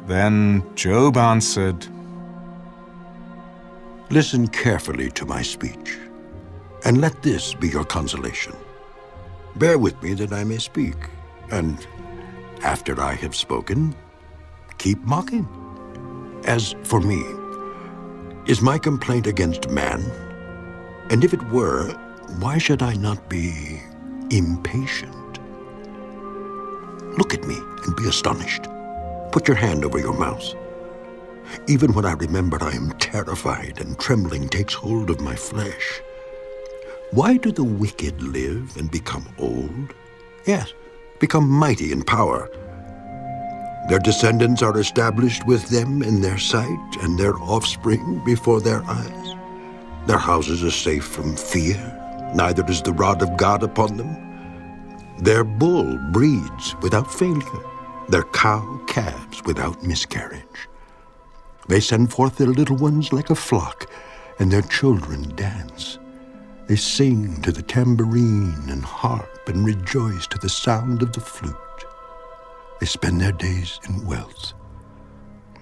Then Job answered, Listen carefully to my speech, and let this be your consolation. Bear with me that I may speak, and after I have spoken, keep mocking. As for me, is my complaint against man? And if it were, why should I not be impatient? Look at me and be astonished. Put your hand over your mouth. Even when I remember, I am terrified, and trembling takes hold of my flesh. Why do the wicked live and become old? Yes, become mighty in power. Their descendants are established with them in their sight, and their offspring before their eyes. Their houses are safe from fear, neither is the rod of God upon them. Their bull breeds without failure, their cow calves without miscarriage. They send forth their little ones like a flock, and their children dance. They sing to the tambourine and harp, and rejoice to the sound of the flute. They spend their days in wealth,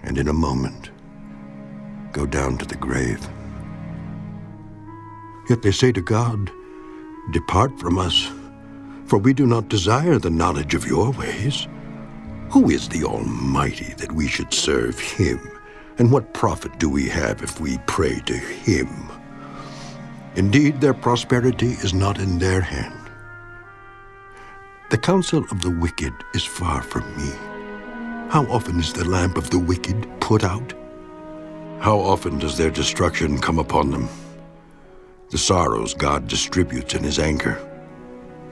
and in a moment go down to the grave. Yet they say to God, Depart from us, for we do not desire the knowledge of your ways. Who is the Almighty that we should serve him? And what profit do we have if we pray to him? Indeed, their prosperity is not in their hand. The counsel of the wicked is far from me. How often is the lamp of the wicked put out? How often does their destruction come upon them? The sorrows God distributes in his anger.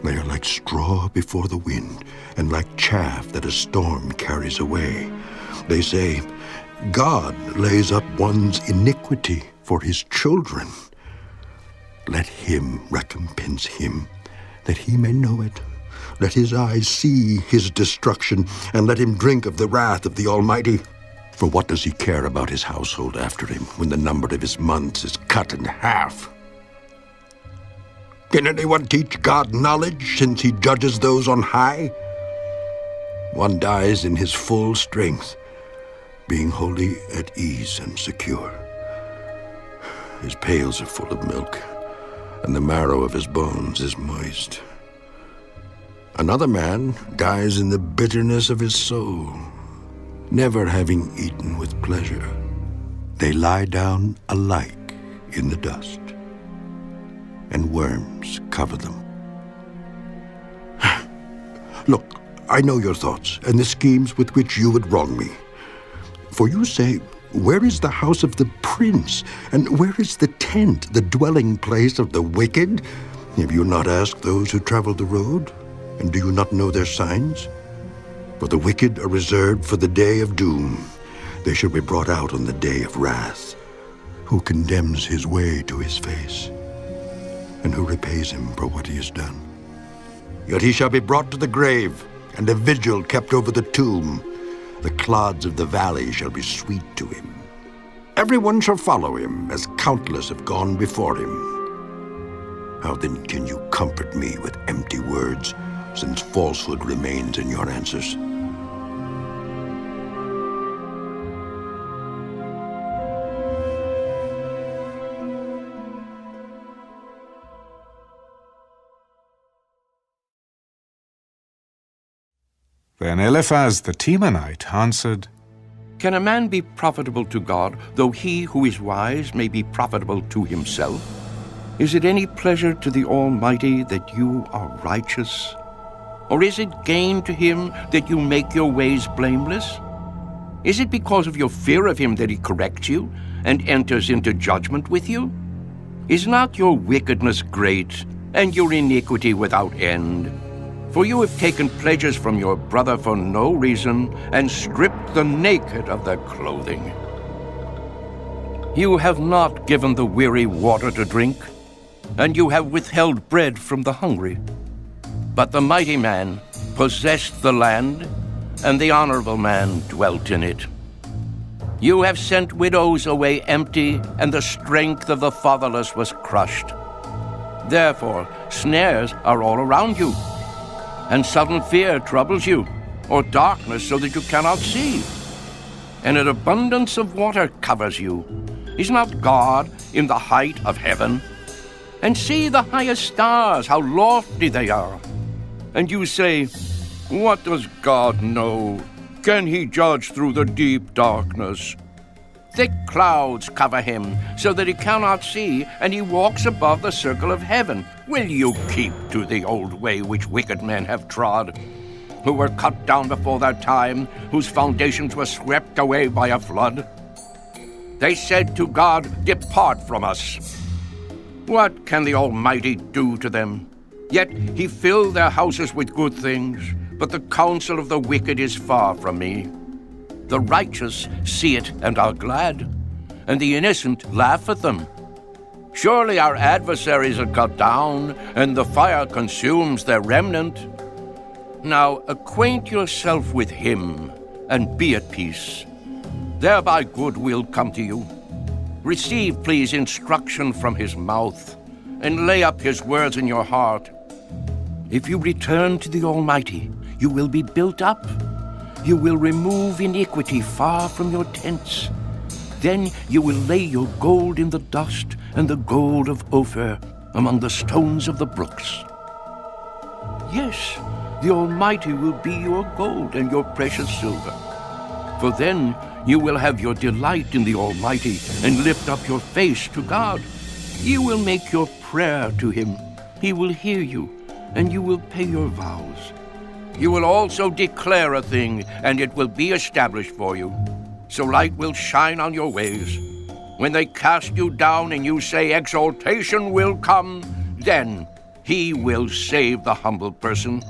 They are like straw before the wind, and like chaff that a storm carries away. They say, God lays up one's iniquity for his children. Let him recompense him, that he may know it. Let his eyes see his destruction, and let him drink of the wrath of the Almighty. For what does he care about his household after him, when the number of his months is cut in half? Can anyone teach God knowledge, since he judges those on high? One dies in his full strength, being wholly at ease and secure. His pails are full of milk, and the marrow of his bones is moist. Another man dies in the bitterness of his soul, never having eaten with pleasure. They lie down alike in the dust, and worms cover them. Look, I know your thoughts and the schemes with which you would wrong me. For you say, Where is the house of the prince? And where is the tent, the dwelling place of the wicked? Have you not asked those who travel the road? And do you not know their signs? For the wicked are reserved for the day of doom. They shall be brought out on the day of wrath. Who condemns his way to his face? And who repays him for what he has done? Yet he shall be brought to the grave, and a vigil kept over the tomb. The clods of the valley shall be sweet to him. Everyone shall follow him, as countless have gone before him. How then can you comfort me with empty words, since falsehood remains in your answers? Then Eliphaz the Temanite answered, Can a man be profitable to God, though he who is wise may be profitable to himself? Is it any pleasure to the Almighty that you are righteous? Or is it gain to him that you make your ways blameless? Is it because of your fear of him that he corrects you and enters into judgment with you? Is not your wickedness great, and your iniquity without end? For you have taken pleasures from your brother for no reason, and stripped the naked of their clothing. You have not given the weary water to drink, and you have withheld bread from the hungry. But the mighty man possessed the land, and the honorable man dwelt in it. You have sent widows away empty, and the strength of the fatherless was crushed. Therefore, snares are all around you, and sudden fear troubles you, or darkness so that you cannot see. and an abundance of water covers you. Is not God in the height of heaven? And see the highest stars, how lofty they are. And you say, what does God know? Can he judge through the deep darkness? Thick clouds cover him, so that he cannot see, and he walks above the circle of heaven. Will you keep to the old way which wicked men have trod, who were cut down before their time, whose foundations were swept away by a flood? They said to God, depart from us. What can the Almighty do to them? Yet he filled their houses with good things, but the counsel of the wicked is far from me. The righteous see it and are glad, and the innocent laugh at them. Surely our adversaries are cut down, and the fire consumes their remnant. Now acquaint yourself with him, and be at peace. Thereby good will come to you. Receive, please, instruction from his mouth, and lay up his words in your heart. If you return to the Almighty, you will be built up. You will remove iniquity far from your tents. Then you will lay your gold in the dust, and the gold of Ophir among the stones of the brooks. Yes, the Almighty will be your gold and your precious silver. For then you will have your delight in the Almighty, and lift up your face to God. You will make your prayer to him. He will hear you, and you will pay your vows. You will also declare a thing, and it will be established for you. So light will shine on your ways. When they cast you down and you say, exaltation will come, then he will save the humble person.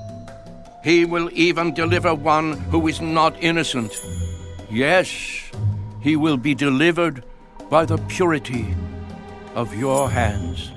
He will even deliver one who is not innocent. Yes, he will be delivered by the purity of your hands.